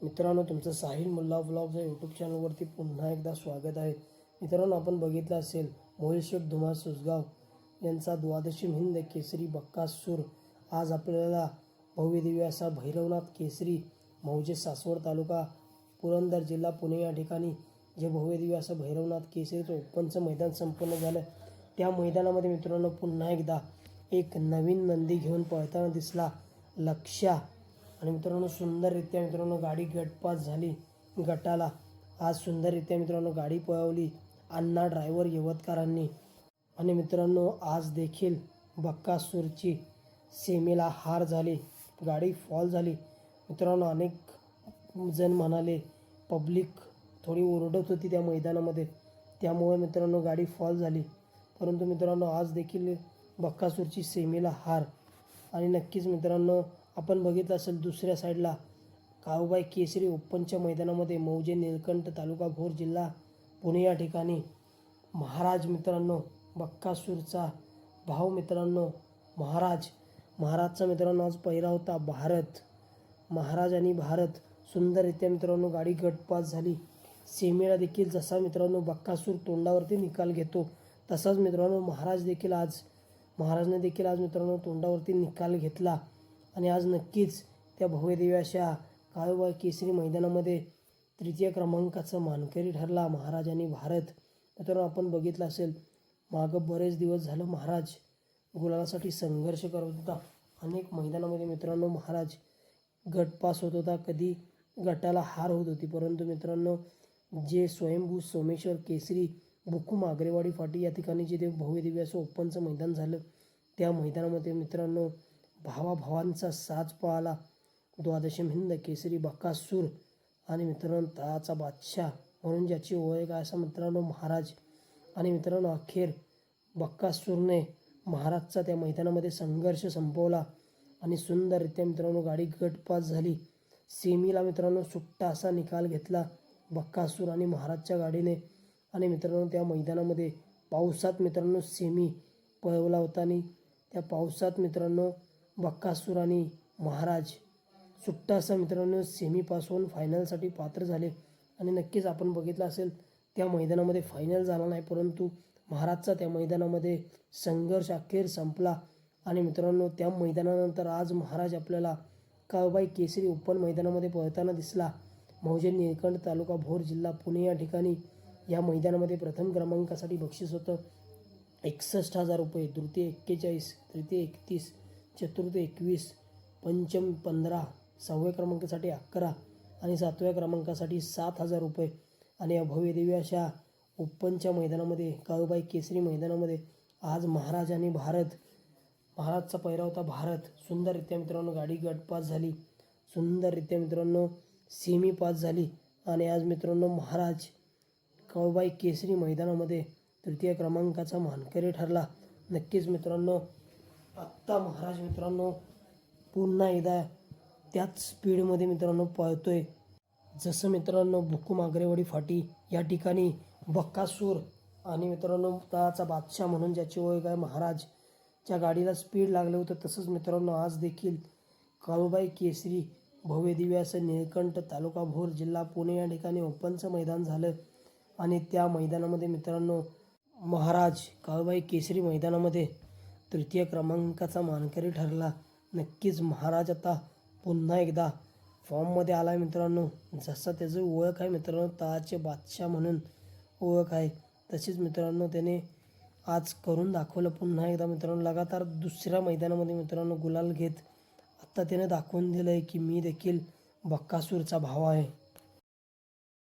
मित्रांनो, तुमचं साहिल मुल्ला व्लॉग्स या यूट्यूब चॅनलवरती पुन्हा एकदा स्वागत आहे. मित्रांनो, आपण बघितलं असेल मोहिल शेख धुमाळ सुसगाव यांचा द्वादशी हिंद केसरी बक्कासूर आज आपल्याला भव्य दिव्य असा भैरवनाथ केसरी मौजे सासवड तालुका पुरंदर जिल्हा पुणे या ठिकाणी जे भव्य दिव्य असं भैरवनाथ केसरीचं ओपनचं मैदान संपन्न झालं. त्या मैदानामध्ये मित्रांनो पुन्हा एकदा एक नवीन नंदी घेऊन पळताना दिसला लक्ष्या. आणि मित्रांनो सुंदररित्या मित्रांनो गाडी गटपास झाली. गटाला आज सुंदररित्या मित्रांनो गाडी पळवली अण्णा ड्रायव्हर यवतकरांनी. आणि मित्रांनो आज देखील बक्कासूरची सेमीला हार झाली, गाडी फॉल झाली. मित्रांनो अनेक जण म्हणाले, पब्लिक थोडी ओरडत होती त्या मैदानामध्ये, त्यामुळे मित्रांनो गाडी फॉल झाली. परंतु मित्रांनो आज देखील बक्कासूरची सेमीला हार. आणि नक्कीच मित्रांनो आपण बघितलं असेल दुसऱ्या साईडला काळूबाई केसरी ओपनच्या मैदानामध्ये मौजे निळकंठ तालुका भोर जिल्हा पुणे या ठिकाणी महाराज मित्रांनो बक्कासूरचा भाऊ मित्रांनो महाराजचा मित्रांनो आज पहिला होता भारत. महाराज आणि भारत सुंदररित्या मित्रांनो गाडी गटपास झाली. सेमीला देखील जसा मित्रांनो बक्कासूर तोंडावरती निकाल घेतो तसाच मित्रांनो महाराजने देखील आज मित्रांनो तोंडावरती निकाल घेतला. आणि आज नक्कीच त्या भव्यदिव्य अशा काळूबाई केसरी मैदानामध्ये तृतीय क्रमांकाचा मानकरी ठरला महाराज आणि भारत. मित्रांनो आपण बघितलं असेल मागं बरेच दिवस झालं महाराज गुलालासाठी संघर्ष करत होता. अनेक मैदानामध्ये मित्रांनो महाराज गटपास होत होता, कधी गटाला हार होत होती. परंतु मित्रांनो जे स्वयंभू सोमेश्वर केसरी बुकुम आग्रेवाडी फाटी या ठिकाणी जे भव्यदिव्य असं ओपनचं मैदान झालं त्या मैदानामध्ये मित्रांनो भावाभावांचा साज पळाला. द्वादशीम हिंद केसरी बक्कासूर आणि मित्रांनो तळाचा बादशाह म्हणून ज्याची ओळख आहे असा मित्रांनो महाराज. आणि मित्रांनो अखेर बक्कासूरने महाराजचा त्या मैदानामध्ये संघर्ष संपवला आणि सुंदररित्या मित्रांनो गाडी गटपास झाली. सेमीला मित्रांनो सुट्टा असा निकाल घेतला बक्कासूर आणि महाराजच्या गाडीने. आणि मित्रांनो त्या मैदानामध्ये पावसात मित्रांनो सेमी पळवला होता आणि त्या पावसात मित्रांनो बक्कासूर आणि महाराज सुट्टा असा मित्रांनो सेमीपासून फायनलसाठी पात्र झाले. आणि नक्कीच आपण बघितलं असेल त्या मैदानामध्ये फायनल झाला नाही, परंतु महाराजचा त्या मैदानामध्ये संघर्ष अखेर संपला. आणि मित्रांनो त्या मैदानानंतर आज महाराज आपल्याला काळूबाई केसरी ओपन मैदानामध्ये पळताना दिसला मौजे निळकंठ तालुका भोर जिल्हा पुणे या ठिकाणी. या मैदानामध्ये प्रथम क्रमांकासाठी बक्षीस होतं 61,000 रुपये, द्वितीय 41, तृतीय 31, चतुर्थ 21, पंचम 15, 6व्या क्रमांकासाठी 11 आणि 7व्या क्रमांकासाठी 7,000 रुपये. आणि या भव्यदिव्य अशा ओपनच्या मैदानामध्ये काळूबाई केसरी मैदानामध्ये आज महाराज आणि महाराजचा पहिरा होता भारत. सुंदररित्या मित्रांनो गाडी गटपास झाली, सुंदररित्या मित्रांनो सेमी पास झाली. आणि आज मित्रांनो महाराज काळूबाई केसरी मैदानामध्ये तृतीय क्रमांकाचा मानकरी ठरला. नक्कीच मित्रांनो आत्ता महाराज मित्रांनो पुन्हा एकदा त्याच स्पीडमध्ये मित्रांनो पळतोय जसं मित्रांनो बुकुम आग्रेवाडी फाटी या ठिकाणी बक्कासूर आणि मित्रांनो तळाचा बादशाह म्हणून ज्याची ओळख आहे महाराजच्या गाडीला स्पीड लागलं होतं, तसंच मित्रांनो आज देखील काळूबाई केसरी भव्यदिव्य असं निळकंठ तालुका भोर जिल्हा पुणे या ठिकाणी ओपनचं मैदान झालं. आणि त्या मैदानामध्ये मित्रांनो महाराज काळूबाई केसरी मैदानामध्ये तृतीय क्रमांकाचा मानकरी ठरला. नक्कीच महाराज आता पुन्हा एकदा फॉर्ममध्ये आला आहे मित्रांनो. जसं त्याचं ओळख आहे मित्रांनो तळाचे बादशाह म्हणून ओळख आहे, तशीच मित्रांनो त्याने आज करून दाखवलं पुन्हा एकदा मित्रांनो. लगातार दुसऱ्या मैदानामध्ये मित्रांनो गुलाल घेत आत्ता त्याने दाखवून दिलं आहे की मी देखील बक्कासूरचा भाव आहे.